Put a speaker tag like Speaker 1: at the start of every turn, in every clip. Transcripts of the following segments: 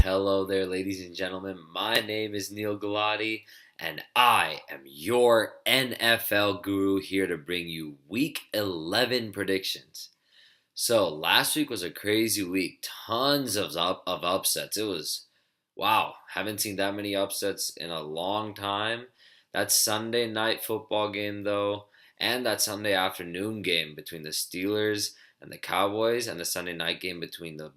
Speaker 1: Hello there, ladies and gentlemen. My name is Neal Galati, and I am your NFL guru here to bring you Week 11 predictions. So, last week was a crazy week. Tons of upsets. It was, wow, haven't seen that many upsets in a long time. That Sunday night football game, though, and that Sunday afternoon game between the Steelers and the Cowboys, and the Sunday night game between the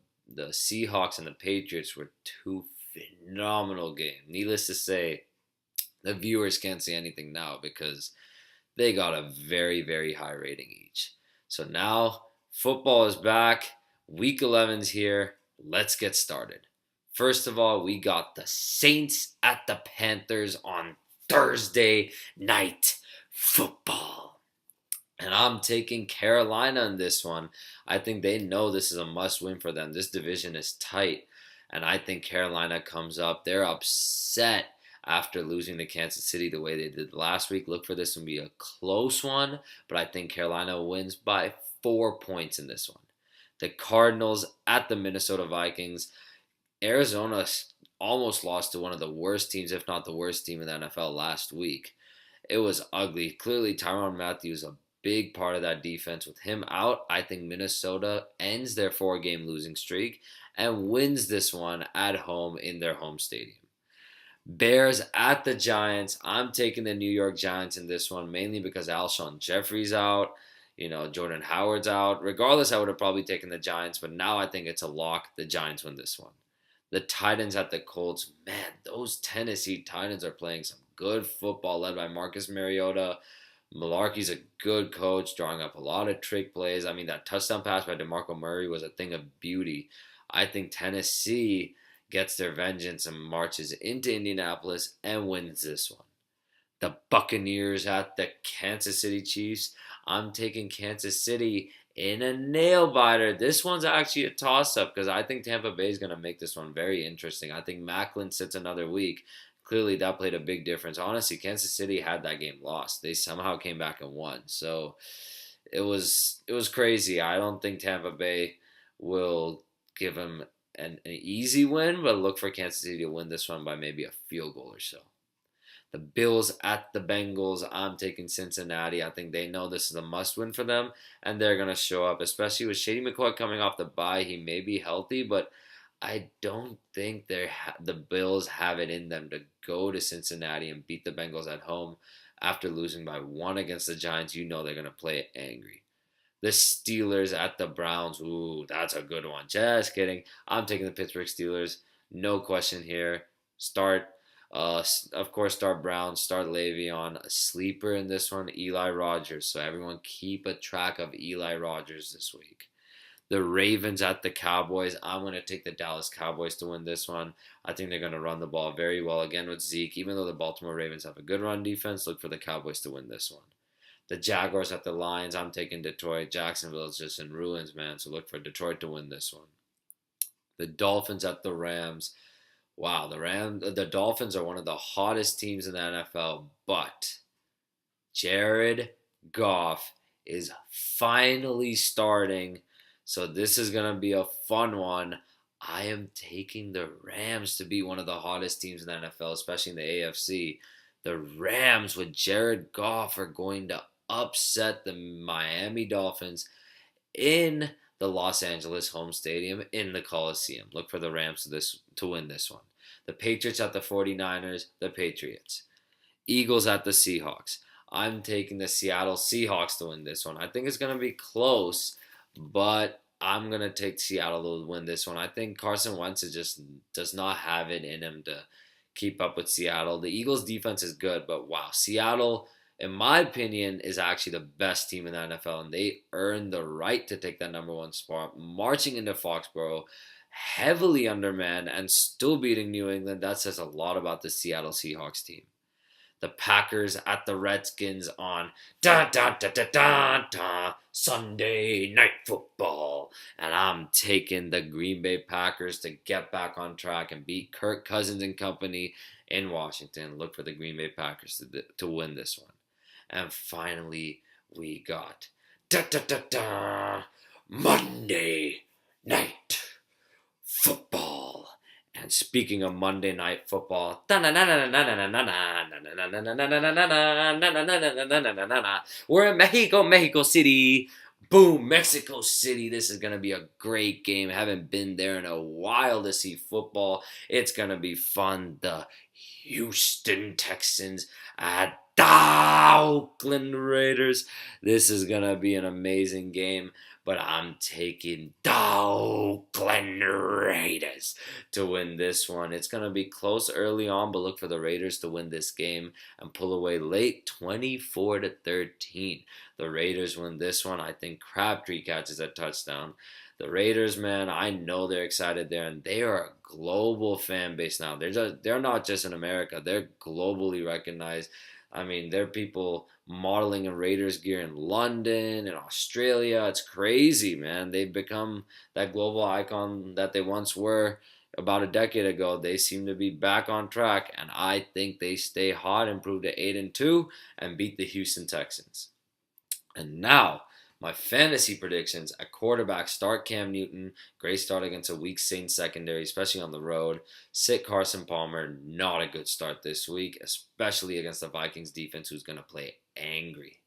Speaker 1: Seahawks and the Patriots were two phenomenal games. Needless to say, the viewers can't say anything now because they got a very, very high rating each. So now football is back. Week 11's here. Let's get started. First of all, we got the Saints at the Panthers on Thursday night football. And I'm taking Carolina in this one. I think they know this is a must-win for them. This division is tight, and I think Carolina comes up. They're upset after losing to Kansas City the way they did last week. Look for this to be a close one, but I think Carolina wins by 4 points in this one. The Cardinals at the Minnesota Vikings. Arizona almost lost to one of the worst teams, if not the worst team in the NFL last week. It was ugly. Clearly, Tyrann Mathieu is a big part of that defense. With him out, I think Minnesota ends their 4-game losing streak and wins this one at home in their home stadium. Bears at the Giants. I'm taking the New York Giants in this one, mainly because Alshon Jeffrey's out. Jordan Howard's out. Regardless, I would have probably taken the Giants, but now I think it's a lock. The Giants win this one. The Titans at the Colts. Man, those Tennessee Titans are playing some good football, led by Marcus Mariota. Malarkey's a good coach, drawing up a lot of trick plays. I mean, that touchdown pass by DeMarco Murray was a thing of beauty. I think Tennessee gets their vengeance and marches into Indianapolis and wins this one. The Buccaneers at the Kansas City Chiefs. I'm taking Kansas City in a nail-biter. This one's actually a toss-up because I think Tampa Bay is going to make this one very interesting. I think Macklin sits another week. Clearly, that played a big difference. Honestly, Kansas City had that game lost. They somehow came back and won. So it was crazy. I don't think Tampa Bay will give them an easy win, but look for Kansas City to win this one by maybe a field goal or so. The Bills at the Bengals. I'm taking Cincinnati. I think they know this is a must-win for them, and they're going to show up, especially with Shady McCoy coming off the bye. He may be healthy, but I don't think the Bills have it in them to go to Cincinnati and beat the Bengals at home after losing by 1 against the Giants. You know they're going to play it angry. The Steelers at the Browns. Ooh, that's a good one. Just kidding. I'm taking the Pittsburgh Steelers. No question here. Start Browns. Start Le'Veon. A sleeper in this one, Eli Rogers. So everyone keep a track of Eli Rogers this week. The Ravens at the Cowboys. I'm going to take the Dallas Cowboys to win this one. I think they're going to run the ball very well again with Zeke. Even though the Baltimore Ravens have a good run defense, look for the Cowboys to win this one. The Jaguars at the Lions. I'm taking Detroit. Jacksonville is just in ruins, man. So look for Detroit to win this one. The Dolphins at the Rams. Wow, the Dolphins are one of the hottest teams in the NFL, but Jared Goff is finally starting. So this is going to be a fun one. I am taking the Rams to be one of the hottest teams in the NFL, especially in the AFC. The Rams with Jared Goff are going to upset the Miami Dolphins in the Los Angeles home stadium in the Coliseum. Look for the Rams to win this one. The Patriots at the 49ers, the Patriots. Eagles at the Seahawks. I'm taking the Seattle Seahawks to win this one. I think it's going to be close, but I'm going to take Seattle to win this one. I think Carson Wentz just does not have it in him to keep up with Seattle. The Eagles' defense is good, but wow, Seattle, in my opinion, is actually the best team in the NFL, and they earned the right to take that number 1 spot, marching into Foxborough, heavily undermanned, and still beating New England. That says a lot about the Seattle Seahawks team. The Packers at the Redskins on Sunday Night Football. And I'm taking the Green Bay Packers to get back on track and beat Kirk Cousins and company in Washington. Look for the Green Bay Packers to win this one. And finally, we got Monday Night speaking of Monday Night Football, we're in Mexico City. Boom, Mexico City. This is going to be a great game. Haven't been there in a while to see football. It's going to be fun. The Houston Texans at the Oakland Raiders. This is going to be an amazing game, but I'm taking the Oakland Raiders to win this one. It's going to be close early on, but look for the Raiders to win this game and pull away late 24-13. The Raiders win this one. I think Crabtree catches a touchdown. The Raiders, man, I know they're excited there, and they are a global fan base now. They're not just in America. They're globally recognized. I mean, there are people modeling in Raiders gear in London and Australia. It's crazy, man. They've become that global icon that they once were about a decade ago. They seem to be back on track, and I think they stay hot, improve to 8-2, and beat the Houston Texans. And now, my fantasy predictions at quarterback: start Cam Newton. Great start against a weak Saints secondary, especially on the road. Sit Carson Palmer. Not a good start this week, especially against the Vikings defense, who's going to play angry.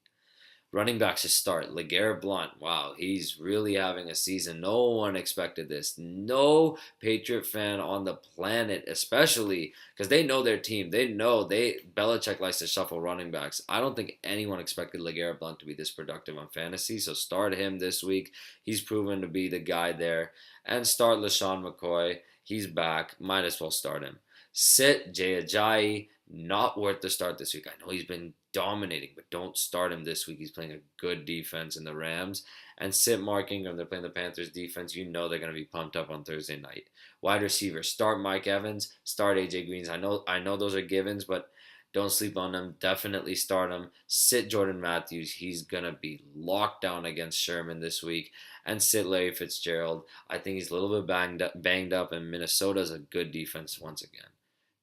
Speaker 1: Running backs to start: LeGarrette, Blount. Wow, he's really having a season. No one expected this. No Patriot fan on the planet, especially because they know their team. They know Belichick likes to shuffle running backs. I don't think anyone expected LeGarrette Blount to be this productive on fantasy, so start him this week. He's proven to be the guy there. And start Lesean McCoy. He's back. Might as well start him. Sit Ajayi. Not worth the start this week. I know he's been dominating, but don't start him this week. He's playing a good defense in the Rams. And sit Mark Ingram. They're playing the Panthers defense. You know they're going to be pumped up on Thursday night. Wide receiver: start Mike Evans. Start AJ Greens. I know those are givens, but don't sleep on them. Definitely start them. Sit Jordan Matthews. He's going to be locked down against Sherman this week. And sit Larry Fitzgerald. I think he's a little bit banged up, and Minnesota's a good defense once again.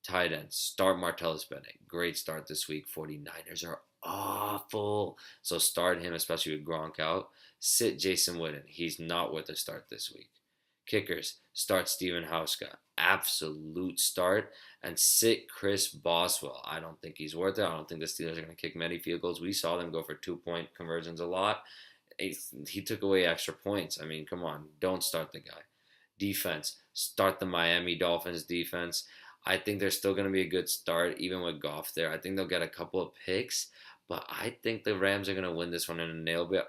Speaker 1: Tight ends: start Martellus Bennett. Great start this week. 49ers are awful, so start him, especially with Gronk out. Sit Jason Witten. He's not worth a start this week. Kickers: start Steven Hauschka. Absolute start. And sit Chris Boswell. I don't think he's worth it. I don't think the Steelers are going to kick many field goals. We saw them go for 2-point conversions a lot. He took away extra points. I mean, come on. Don't start the guy. Defense: start the Miami Dolphins defense. I think they're still going to be a good start, even with Goff there. I think they'll get a couple of picks, but I think the Rams are going to win this one in a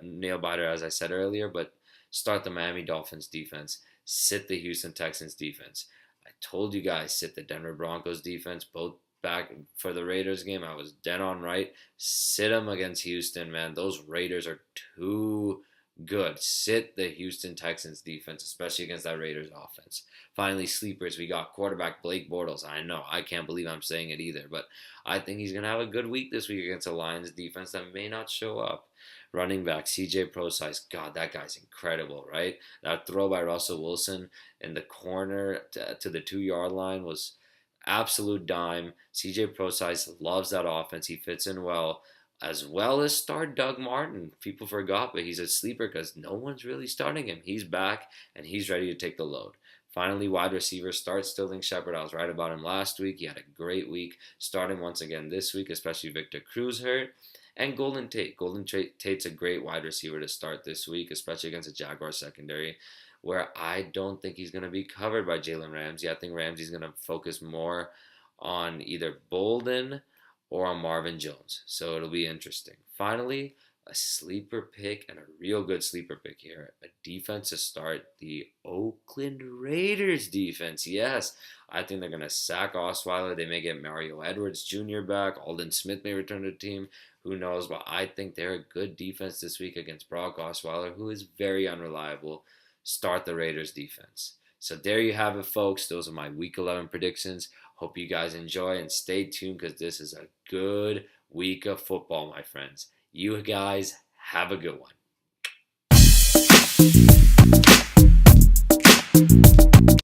Speaker 1: nail biter, as I said earlier. But start the Miami Dolphins defense. Sit the Houston Texans defense. I told you guys, sit the Denver Broncos defense, both back for the Raiders game. I was dead on right. Sit them against Houston, man. Those Raiders are too good. Sit the Houston Texans defense, especially against that Raiders offense. Finally, sleepers. We got quarterback Blake Bortles. I know, I can't believe I'm saying it either, but I think he's going to have a good week this week against the Lions defense that may not show up. Running back CJ Prosise. God, that guy's incredible, right? That throw by Russell Wilson in the corner to the 2-yard line was absolute dime. CJ Prosise loves that offense. He fits in well. As well as start Doug Martin. People forgot, but he's a sleeper because no one's really starting him. He's back, and he's ready to take the load. Finally, wide receiver: start Sterling Sheppard. I was right about him last week. He had a great week. Start him once again this week, especially Victor Cruz hurt. And Golden Tate. Tate's a great wide receiver to start this week, especially against a Jaguars secondary, where I don't think he's going to be covered by Jalen Ramsey. I think Ramsey's going to focus more on either Bolden or on Marvin Jones. So it'll be interesting. Finally, a sleeper pick, and a real good sleeper pick here. A defense to start: the Oakland Raiders defense. Yes, I think they're going to sack Osweiler. They may get Mario Edwards Jr. back. Aldon Smith may return to the team. Who knows? But I think they're a good defense this week against Brock Osweiler, who is very unreliable. Start the Raiders defense. So there you have it, folks. Those are my Week 11 predictions. Hope you guys enjoy, and stay tuned because this is a good week of football, my friends. You guys have a good one.